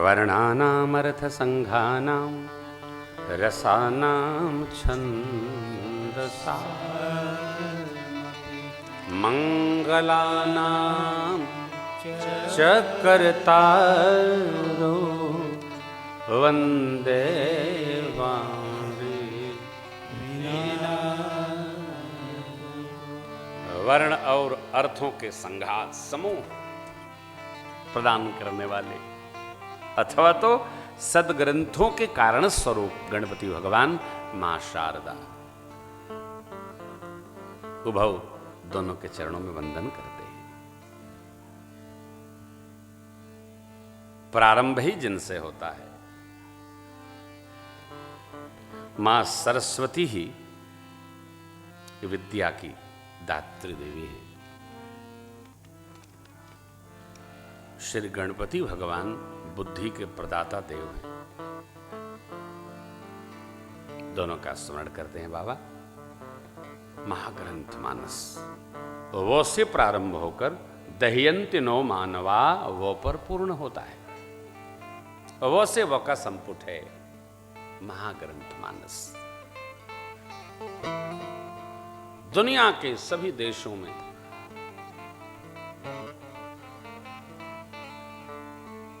वर्णानामर्थसङ्घानां रसानां छन्दसा मङ्गलानां च कर्तारो वन्दे वर्ण और अर्थों के संघात समूह प्रदान करने वाले अथवा तो सदग्रंथों के कारण स्वरूप गणपति भगवान मां शारदा उभव दोनों के चरणों में वंदन करते हैं। प्रारंभ ही जिनसे होता है, मां सरस्वती ही विद्या की दात्री देवी है। श्री गणपति भगवान बुद्धि के प्रदाता देव हैं। दोनों का स्मरण करते हैं बाबा। महाग्रंथ मानस वो से प्रारंभ होकर दह्यंति नो मानवा वो पर पूर्ण होता है। वो से वो का संपुट है महाग्रंथ मानस। दुनिया के सभी देशों में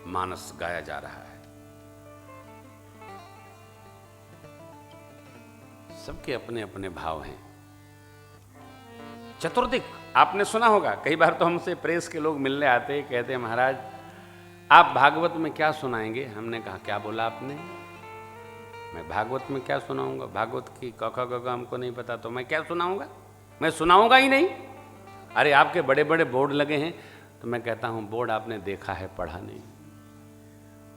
मानस गाया जा रहा है। सबके अपने अपने भाव हैं। चतुर्दिक आपने सुना होगा, कई बार तो हमसे प्रेस के लोग मिलने आते हैं, कहते हैं महाराज आप भागवत में क्या सुनाएंगे। हमने कहा क्या बोला आपने? मैं भागवत में क्या सुनाऊंगा? भागवत की क ख ग हमको नहीं पता तो मैं क्या सुनाऊंगा? मैं सुनाऊंगा ही नहीं। अरे आपके बड़े बड़े बोर्ड लगे हैं। तो मैं कहता हूं बोर्ड आपने देखा है, पढ़ा नहीं।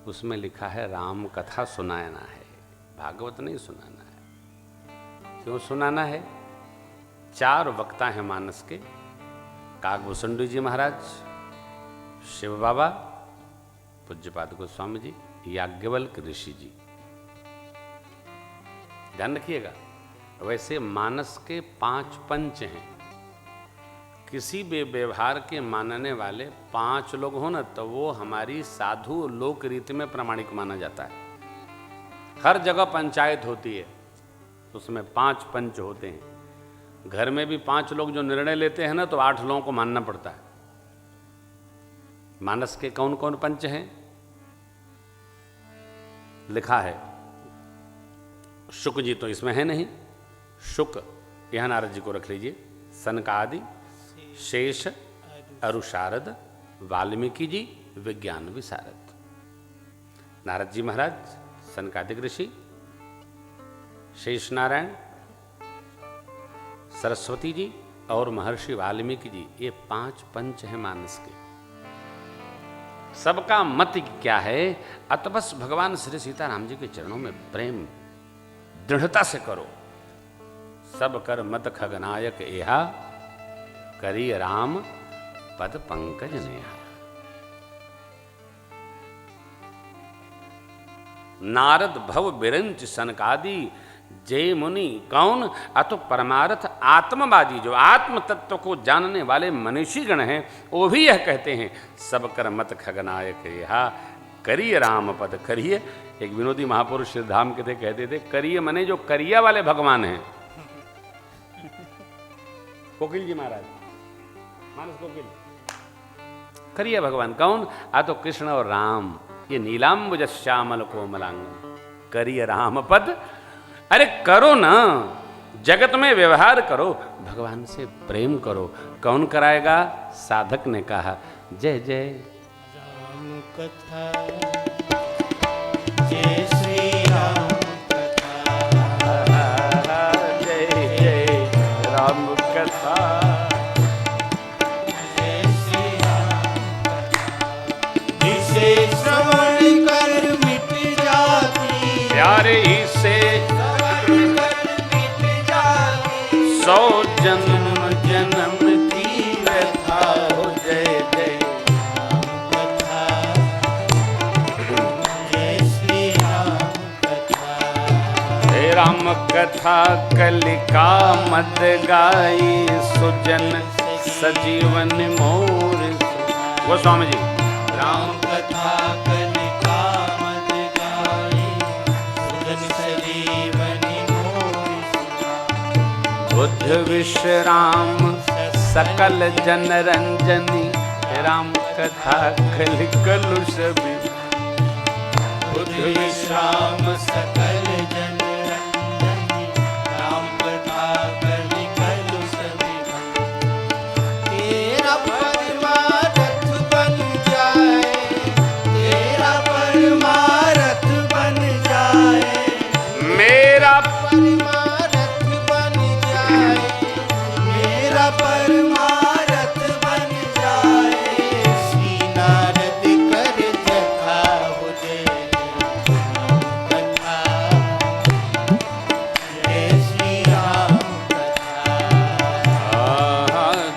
उसमें लिखा है राम कथा सुनाना है, भागवत नहीं सुनाना है। क्यों सुनाना है? 4 वक्ता हैं मानस के, काकभूषुंडी जी महाराज, शिव बाबा, पूज्यपाद गोस्वामी जी, याज्ञवल्क्य ऋषि जी। ध्यान रखिएगा। वैसे मानस के 5 पंच हैं। किसी भी व्यवहार के मानने वाले 5 लोग हो ना, तो वो हमारी साधु लोक रीति में प्रमाणिक माना जाता है। हर जगह पंचायत होती है, उसमें 5 पंच होते हैं। घर में भी 5 लोग जो निर्णय लेते हैं ना, तो 8 लोगों को मानना पड़ता है। मानस के कौन कौन पंच हैं? लिखा है। शुक जी तो इसमें है नहीं। शुक यहां नारद जी को रख लीजिए। सनकादि, शेष, अरुशारद, वाल्मीकि जी, विज्ञान विशारद। नारद जी महाराज, सनकादिक ऋषि, शेष नारायण, सरस्वती जी और महर्षि वाल्मीकि जी, ये 5 पंच हैं मानस के। सबका मत क्या है? अतबस भगवान श्री सीताराम जी के चरणों में प्रेम दृढ़ता से करो। सब कर मत खगनायक एहा, करी राम पद पंकज नेहा। नारद भव बिरंच सनकादि जय मुनि कौन अतो परमार्थ आत्मवादी। जो आत्म तत्व को जानने वाले मनीषी गण हैं, वो भी यह कहते हैं सब कर मत खगनायक एहा, करिय राम पद करिय। एक विनोदी महापुरुष श्रीधाम के थे, कहते थे करिय मने जो करिया वाले भगवान हैं। कोकिल जी महाराज, मानस कोकिल, करिया भगवान कौन? आ तो कृष्ण और राम, ये नीलांबुज श्यामल कोमलांग, करिय राम पद। अरे करो ना, जगत में व्यवहार करो, भगवान से प्रेम करो। कौन कराएगा? साधक ने कहा जय जय राम कथा, जय श्री राम कथा, जय जय राम कथा, जय श्री राम कथा, जिसे श्रवण कर मिट जाती, प्यारे ही से श्रवण कर मिट जाती, 100 जन्म जन्म की व्यथा हो। जय जय राम कथा, जय श्री राम कथा, हे राम कथा कलिका मद गाई, सुजन सजीवन मोर। गोस्वामी जी। राम कथा कलिका मत गाई, सुगन सजीवनी मोर सुनाई। बुद्ध विश्राम सकल जन रंजनी, राम कथा कलि कलुष भी। बुद्ध विश्राम सकल जन रंजनी, राम कथा कलि कलुष विभव। तेरा परमारथ बन जाए, तेरा परमारथ बन जाए, मेरा परमारथ बन जाए, मेरा परमारथ बन जाए। श्री नारद कर जथा हो जय कथा, जय श्री राम कथा।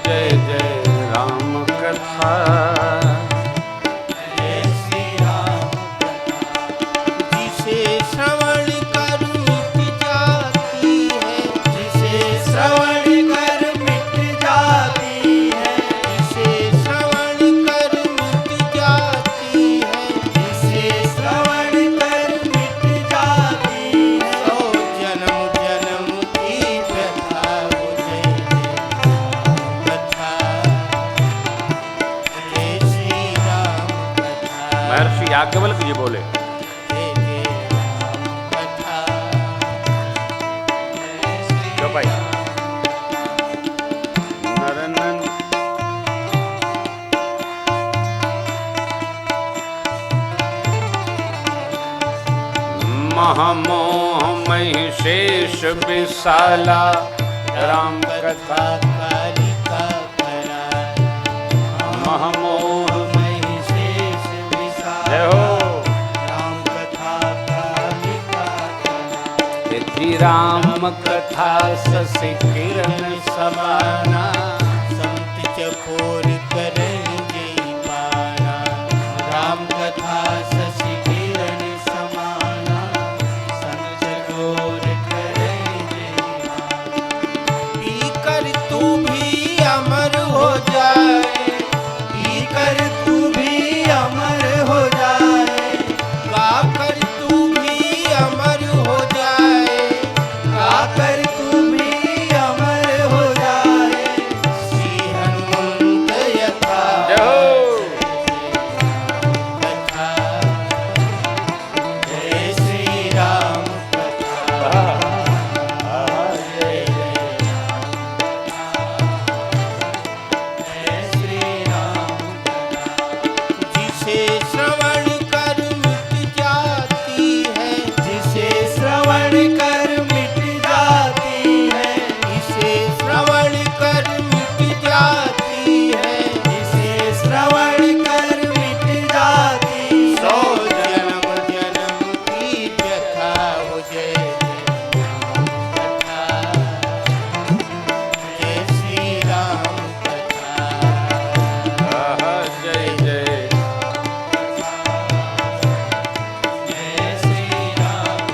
जय जय राम कथा। जय श्री राम कथा। जिसे श्रवण कर मिट जाती है, जिसे श्रवण कर मिट जाती है, जिसे श्रवण कर मिट जाती है, जिसे श्रवण कर मिट जाती है। सौ जन्म जन्म की व्यथा हो जय कथा, जय श्री राम कथा। महर्षि याज्ञवल्क्य जी बोले, जय जय राम कथा, जय श्री जो भाई नरनन महामोह महिषेष विशाला, राम कथा कालिका कराय। महामोह। महिषेष विशाल, जय हो। राम कथा कालिका कराय। यदि राम कथा शशि किरण समाना, संत चकोर करन जय पाना। राम कथा शशि किरण समाना, संत चकोर करन जय पाना। पीकर तू भी अमर हो जाए, पीकर तू भी अमर हो जाए, गाकर तू भी अमर हो जाए, गाकर तू भी अमर हो जाए। श्री हनुमंत यथा जय हो। कथा, जय श्री राम कथा, जय जय जय श्री राम कथा। जिसे श्रवण कर मिट जाती है, जिसे श्रवण कर मिट जाती है, जिसे श्रवण कर मिट जाती है, जिसे श्रवण कर मिट जाती। सौ जन्म जन्म की व्यथा हो जय कथा, जय श्री राम कथा। जय जय। जय श्री राम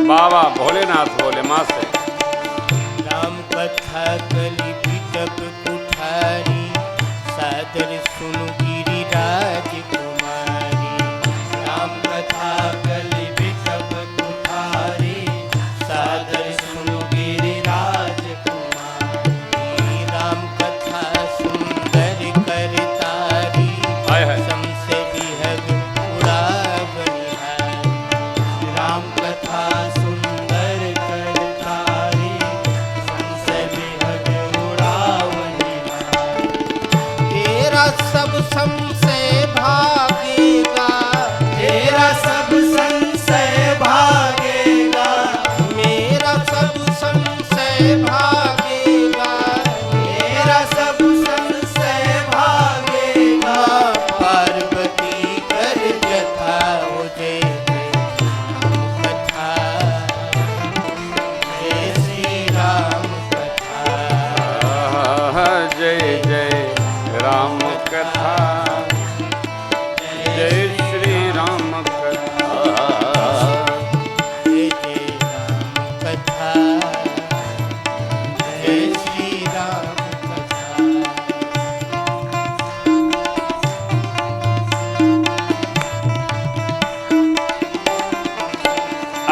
बाबा भोलेनाथ बोले माँ से, राम कथा कलि बिटप कुठारी, सादर सुनु गिरिराज कुमारी। राम कथा कलि बिटप कुठारी, सादर सुनु गिरिराज कुमारी। राम कथा सुंदर करतारी, हाय हाय। समसे विहग पुरा बनिहारी। राम कथा सुंदर करतारी, समसे विहग पुरा बनिहारी। तेरा सब समसे भाग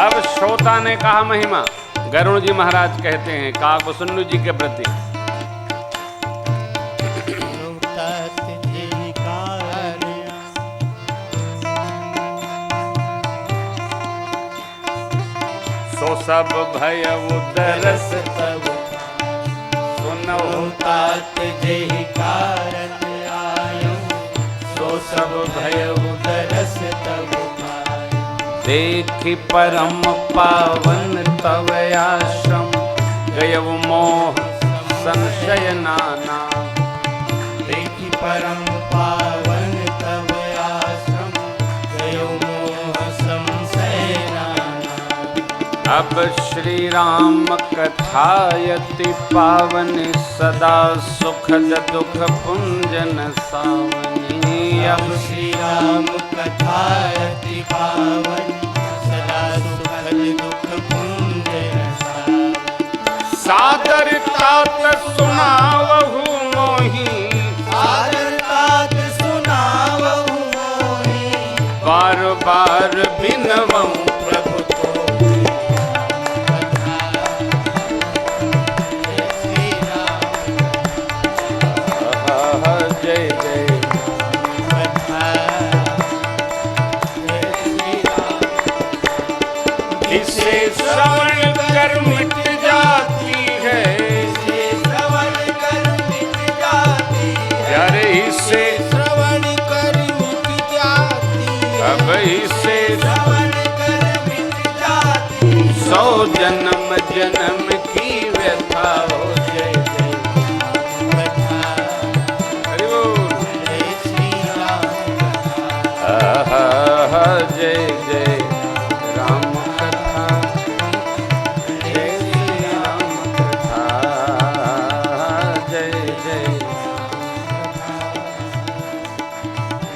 अब श्रोता ने कहा महिमा, गरुण जी महाराज कहते हैं काकभूषुंड जी के प्रति, सो सब भय उदरस तब सुनहु तात जेहि कारण आयो, सो सब भय उदरस तब पायो। देखि परम पावन तव आश्रम, गयउ मोह संशय नाना। देखि परम पावन तब आश्रम, गयो मोह संशय नाना। अब श्री राम कथायति पावन, सदा सुखद दुख पुंजन सावनी। अब श्री राम कथा अति पावन, सदा सुखद दुख पुंजन सावनी। सादर तात सुनावहु मोहि, सादर तात सुनावहु मोहि। बार बार बिनवहु प्रभु तो श्री राम जय जय। कथा, श्री राम। इसे श्रवण कर मिट जाती है, इसे श्रवण कर मिट जाती है। अरे इसे श्रवण कर मिट जाती है। अब इसे श्रवण कर मिट जाती है। 100 जन्म जन्म की व्यथा हो। जय जय कथा, हरि बोल। जय श्री राम कथा। आहा, जय जय राम कथा, जय श्री राम कथा, जय जय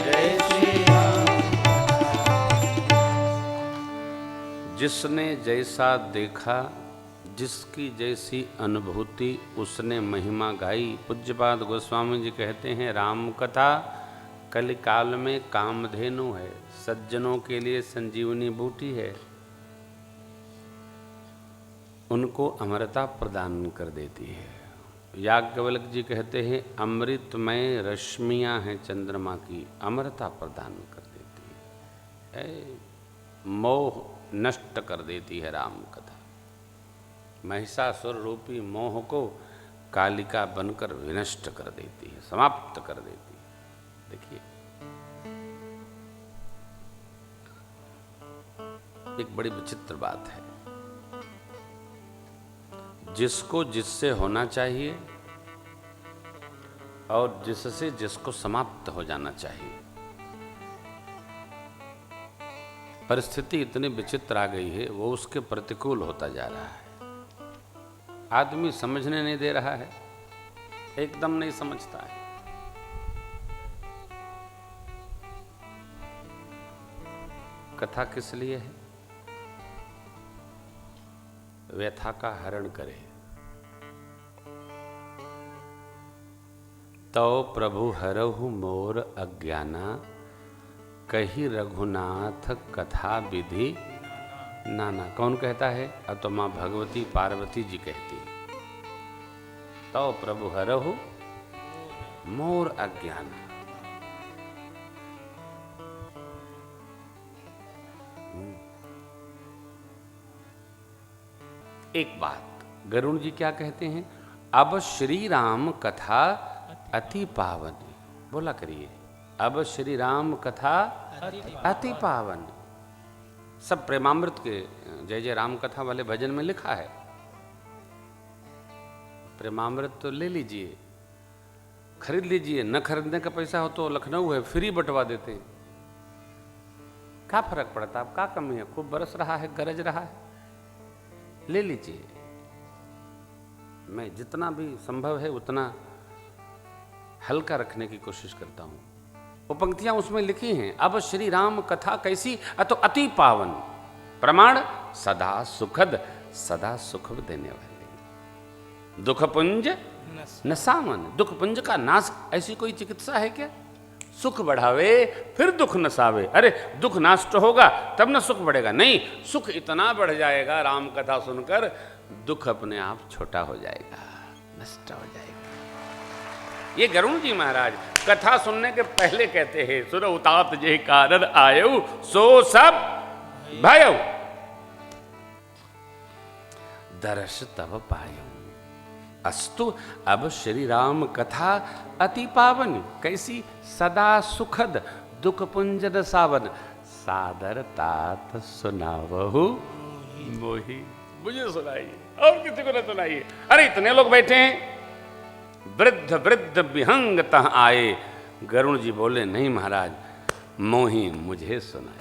जय श्री राम। जिसने जैसा देखा, जिसकी जैसी अनुभूति, उसने महिमा गाई। पूज्यपाद गोस्वामी जी कहते हैं राम कथा कलिकाल में कामधेनु है, सज्जनों के लिए संजीवनी बूटी है, उनको अमरता प्रदान कर देती है। याज्ञवल्क्य जी कहते हैं अमृतमय रश्मियां हैं चंद्रमा की, अमरता प्रदान कर देती है, मोह नष्ट कर देती है राम कथा। महिषासुर रूपी मोह को कालिका बनकर विनष्ट कर देती है, समाप्त कर देती है। देखिए एक बड़ी विचित्र बात है, जिसको जिससे होना चाहिए और जिससे जिसको समाप्त हो जाना चाहिए, परिस्थिति इतनी विचित्र आ गई है, वो उसके प्रतिकूल होता जा रहा है। आदमी समझने नहीं दे रहा है, एकदम नहीं समझता है। कथा किस लिए है? व्यथा का हरण करे। तो प्रभु हरहु मोर अज्ञाना, कही रघुनाथ कथा विधि नाना। कौन कहता है? तो माँ भगवती पार्वती जी कहती। तो प्रभु हरहु मोर अज्ञाना। एक बात गरुण जी क्या कहते हैं? अब श्री राम कथा अति पावन। बोला करिए, अब श्री राम कथा अति पावन। सब प्रेमामृत के जय जय राम कथा वाले भजन में लिखा है। प्रेमामृत तो ले लीजिए, खरीद लीजिए। न खरीदने का पैसा हो तो लखनऊ है, फ्री बंटवा देते हैं। क्या फर्क पड़ता? अब क्या कमी है? खूब बरस रहा है, गरज रहा है, ले लीजिए। मैं जितना भी संभव है उतना हल्का रखने की कोशिश करता हूं। वो पंक्तियां उसमें लिखी हैं, अब श्री राम कथा कैसी? तो अति पावन, प्रमाण सदा सुखद, सदा सुख देने वाले, दुख पुंज न सावन। दुख पुंज का नाश, ऐसी कोई चिकित्सा है क्या? सुख बढ़ावे फिर दुख नसावे। अरे दुख नष्ट होगा तब न सुख बढ़ेगा। नहीं, सुख इतना बढ़ जाएगा राम कथा सुनकर, दुख अपने आप छोटा हो जाएगा, नष्ट हो जाएगा। ये गरुड़ जी महाराज कथा सुनने के पहले कहते हैं, सुर उतात जे कारण आयु सो सब भयउ, दर्श तब पायु अस्तु। अब श्री राम कथा अति पावन, कैसी? सदा सुखद दुख पुंजन सावन, सादर तात सुनावहु मोही। मुझे सुनाइए और किसी को न सुनाइए। अरे इतने लोग बैठे हैं, वृद्ध वृद्ध विहंग तह आए। गरुड़ जी बोले, नहीं महाराज, मोही मुझे सुनाइए।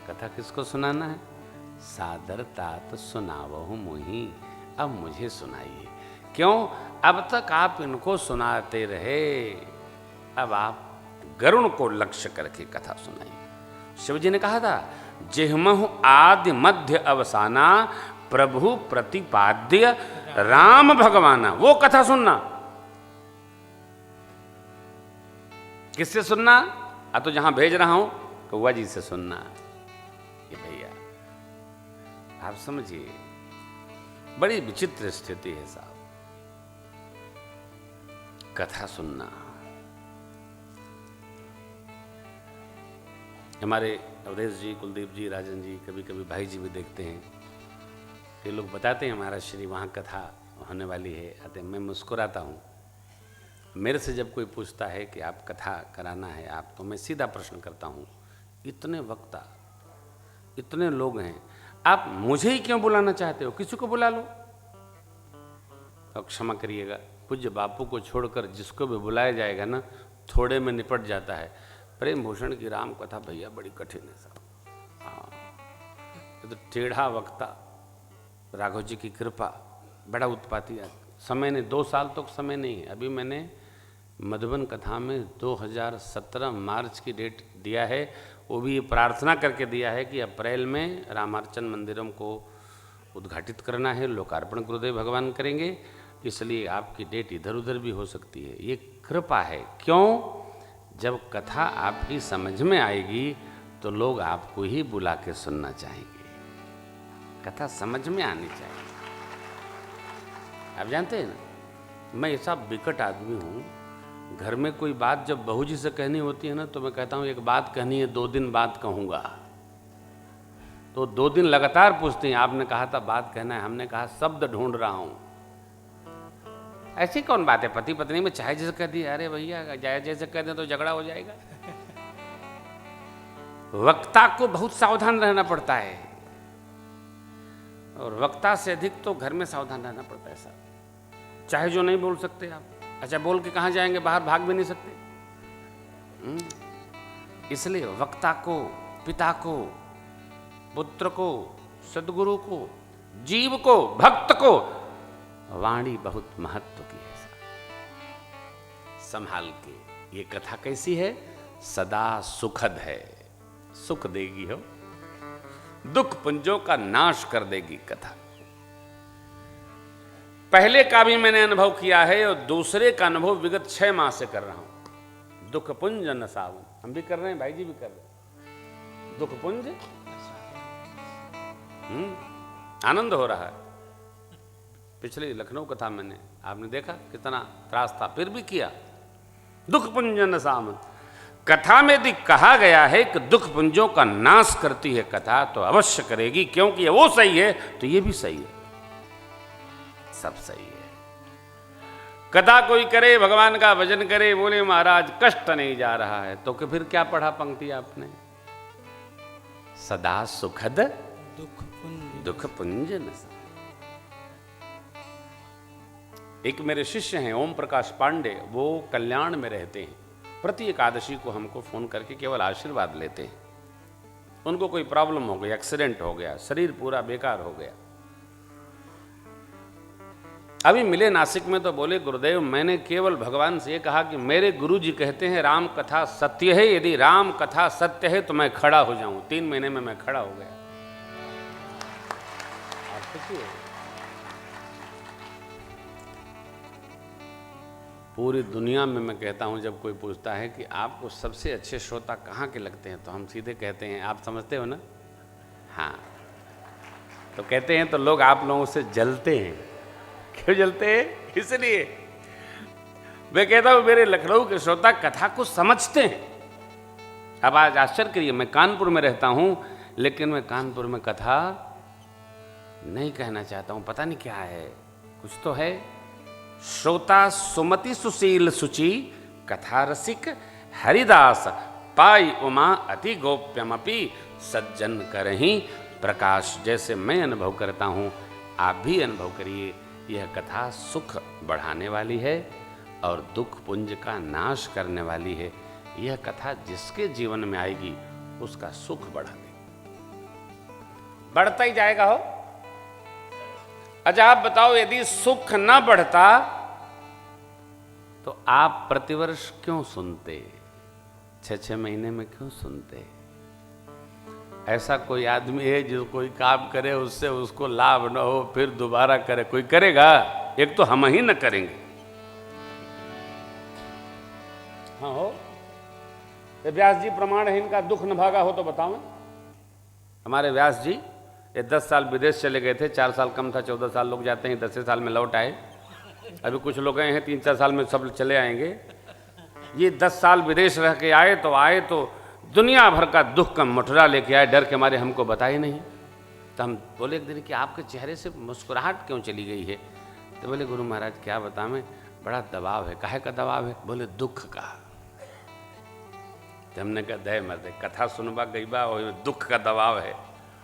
कथा किसको सुनाना है? सादर तात सुनावहु मोही, अब मुझे सुनाइए। क्यों? अब तक आप इनको सुनाते रहे, अब आप गरुड़ को लक्ष्य करके कथा सुनाइए। शिव जी ने कहा था, जिह्महु आदि मध्य अवसाना, प्रभु प्रतिपाद्य राम भगवाना। वो कथा सुनना। किससे सुनना? तो जहां भेज रहा हूं कौवा जी से सुनना। ये भैया आप समझिए, बड़ी विचित्र स्थिति है साहब, कथा सुनना। हमारे अवधेश जी, कुलदीप जी, राजन जी, कभी कभी भाई जी भी देखते हैं, ये लोग बताते हैं महाराज श्री वहाँ कथा होने वाली है, आते मैं मुस्कुराता हूँ। मेरे से जब कोई पूछता है कि आप कथा कराना है आप, तो मैं सीधा प्रश्न करता हूँ, इतने वक्ता, इतने लोग हैं, आप मुझे ही क्यों बुलाना चाहते हो? किसी को बुला लो। और क्षमा करिएगा, पूज्य बापू को छोड़कर जिसको भी बुलाया जाएगा ना, थोड़े में निपट जाता है। प्रेम भूषण की राम कथा भैया बड़ी कठिन है साहब। हाँ, ये तो टेढ़ा वक्ता, राघव जी की कृपा, बड़ा उत्पाती है। समय ने 2 साल तक समय नहीं है। अभी मैंने मधुबन कथा में 2017 मार्च की डेट दिया है, वो भी प्रार्थना करके दिया है कि अप्रैल में रामार्चन मंदिरों को उद्घाटित करना है, लोकार्पण गुरुदेव भगवान करेंगे, इसलिए आपकी डेट इधर उधर भी हो सकती है। ये कृपा है। क्यों? जब कथा आपकी समझ में आएगी तो लोग आपको ही बुला के सुनना चाहेंगे। कथा समझ में आनी चाहिए। आप जानते हैं ना, मैं ऐसा विकट आदमी हूँ, घर में कोई बात जब बहू जी से कहनी होती है ना, तो मैं कहता हूँ एक बात कहनी है, 2 दिन बाद कहूँगा। तो 2 दिन लगातार पूछती हैं, आपने कहा था बात कहना है, हमने कहा शब्द ढूंढ रहा हूँ। ऐसी कौन बात है? पति पत्नी में चाहे जैसे कह दिया, अरे भैया चाहे जैसे कह दें तो झगड़ा हो जाएगा। वक्ता को बहुत सावधान रहना पड़ता है, और वक्ता से अधिक तो घर में सावधान रहना पड़ता है साहब। चाहे जो नहीं बोल सकते आप, अच्छा बोल के कहाँ जाएंगे? बाहर भाग भी नहीं सकते। इसलिए वक्ता को, पिता को, पुत्र को, सदगुरु को, जीव को, भक्त को वाणी बहुत महत्व की है। संभाल के। ये कथा कैसी है? सदा सुखद है, सुख देगी हो, दुख पुंजों का नाश कर देगी कथा। पहले का भी मैंने अनुभव किया है और दूसरे का अनुभव विगत 6 माह से कर रहा हूं। दुख पुंज न सावन, हम भी कर रहे हैं, भाई जी भी कर रहे हैं। दुख पुंज आनंद हो रहा है। पिछली लखनऊ कथा मैंने, आपने देखा कितना त्रास था, फिर भी किया। दुख पुंजन सामन, कथा में यदि कहा गया है कि दुख पुंजों का नाश करती है कथा, तो अवश्य करेगी, क्योंकि वो सही है तो ये भी सही है, सब सही है। कथा कोई करे, भगवान का भजन करे, बोले महाराज कष्ट नहीं जा रहा है, तो कि फिर क्या पढ़ा पंक्ति आपने? सदा सुखद दुख पुंजन। एक मेरे शिष्य हैं ओम प्रकाश पांडे, वो कल्याण में रहते हैं। प्रति एकादशी को हमको फोन करके केवल आशीर्वाद लेते हैं। उनको कोई प्रॉब्लम हो गई, एक्सीडेंट हो गया, शरीर पूरा बेकार हो गया। अभी मिले नासिक में तो बोले गुरुदेव मैंने केवल भगवान से ये कहा कि मेरे गुरु जी कहते हैं राम कथा सत्य है, यदि राम कथा सत्य है तो मैं खड़ा हो जाऊं। 3 महीने में मैं खड़ा हो गया। पूरी दुनिया में मैं कहता हूँ, जब कोई पूछता है कि आपको सबसे अच्छे श्रोता कहाँ के लगते हैं, तो हम सीधे कहते हैं, आप समझते हो ना, हाँ। तो कहते हैं तो लोग आप लोगों से जलते हैं। क्यों जलते हैं? इसलिए मैं कहता हूँ मेरे लखनऊ के श्रोता कथा को समझते हैं। अब आज आश्चर्य करिए, मैं कानपुर में रहता हूँ, लेकिन मैं कानपुर में कथा नहीं कहना चाहता हूँ। पता नहीं क्या है, कुछ तो है। श्रोता सुमति सुशील सुचि कथा रसिक हरिदास पाई उमा अति गोप्यमपि सज्जन करहीं प्रकाश। जैसे मैं अनुभव करता हूँ, आप भी अनुभव करिए। यह कथा सुख बढ़ाने वाली है और दुख पुंज का नाश करने वाली है। यह कथा जिसके जीवन में आएगी उसका सुख बढ़ा देगी, बढ़ता ही जाएगा। हो अच्छा आप बताओ, यदि सुख न बढ़ता तो आप प्रतिवर्ष क्यों सुनते? 6-6 महीने में क्यों सुनते? ऐसा कोई आदमी है जो कोई काम करे उससे उसको लाभ न हो, फिर दोबारा करे? कोई करेगा? एक तो हम ही न करेंगे। हाँ हो, व्यास जी प्रमाण है इनका, दुख न भागा हो तो बताओ। हमारे व्यास जी ये 10 साल विदेश चले गए थे, 4 साल कम था, 14 साल लोग जाते हैं, 10 साल में लौट आए। अभी कुछ लोग गए हैं 3-4 साल में, सब चले आएंगे। ये 10 साल विदेश रह के आए तो दुनिया भर का दुख का मठुरा लेके आए, डर के मारे हमको बताए नहीं। तो हम बोले एक दिन कि आपके चेहरे से मुस्कुराहट क्यों चली गई है? तो बोले गुरु महाराज क्या बता, मैं बड़ा दबाव है। काहे का दबाव है? बोले दुख का। तो हमने कहा दे मर्दे, कथा सुनवा गई बा और दुख का दबाव है।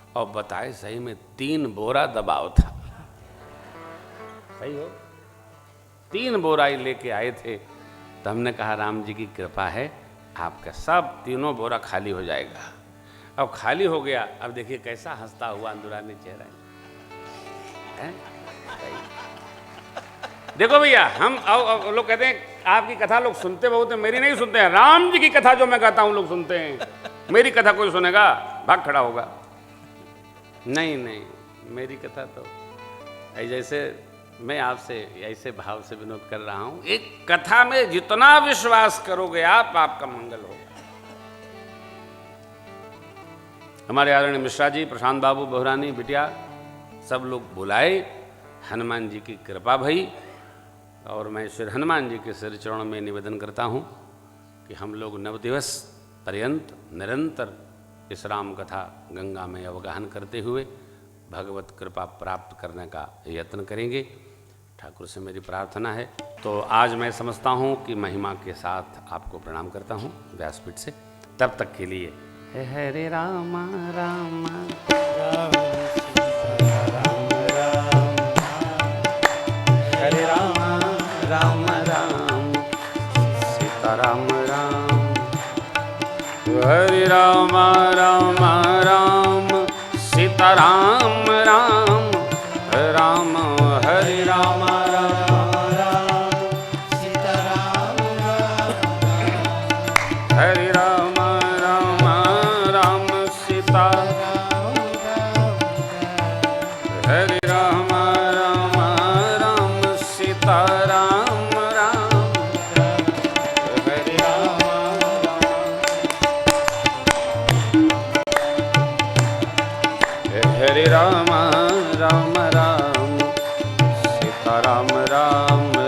और बताए सही में 3 बोरा दबाव था। सही हो, 3 बोरा ही लेके आए थे। तो हमने कहा राम जी की कृपा है, आपका सब 3 बोरा खाली हो जाएगा। अब खाली हो गया, अब देखिए कैसा हंसता हुआ अंदुरानी चेहरा है। देखो भैया, हम लोग कहते हैं आपकी कथा लोग सुनते बहुत हैं, मेरी नहीं सुनते हैं। राम जी की कथा जो मैं कहता हूं लोग सुनते हैं, मेरी कथा कोई सुनेगा? भाग खड़ा होगा। नहीं नहीं, मेरी कथा तो जैसे मैं आपसे ऐसे भाव से विनोद कर रहा हूं, एक कथा में जितना विश्वास करोगे आप, आपका मंगल होगा। हमारे आदरणीय मिश्रा जी, प्रशांत बाबू, बहुरानी बिटिया, सब लोग बुलाए। हनुमान जी की कृपा भई, और मैं श्री हनुमान जी के सिर चरणों में निवेदन करता हूँ कि हम लोग 9 दिवस पर्यंत निरंतर इस राम कथा गंगा में अवगाहन करते हुए भगवत कृपा प्राप्त करने का यत्न करेंगे। ठाकुर से मेरी प्रार्थना है। तो आज मैं समझता हूँ कि महिमा के साथ आपको प्रणाम करता हूँ व्यासपीठ से। तब तक के लिए हरे रामा रामा हरे रामा राम राम सीताराम राम, हरे रामा राम राम सीताराम राम, राम हरे राम राम राम सीताराम राम, हरे राम राम राम सीताराम राम, हरे राम राम राम सीताराम राम, हरे राम हरे राम राम राम सीताराम राम।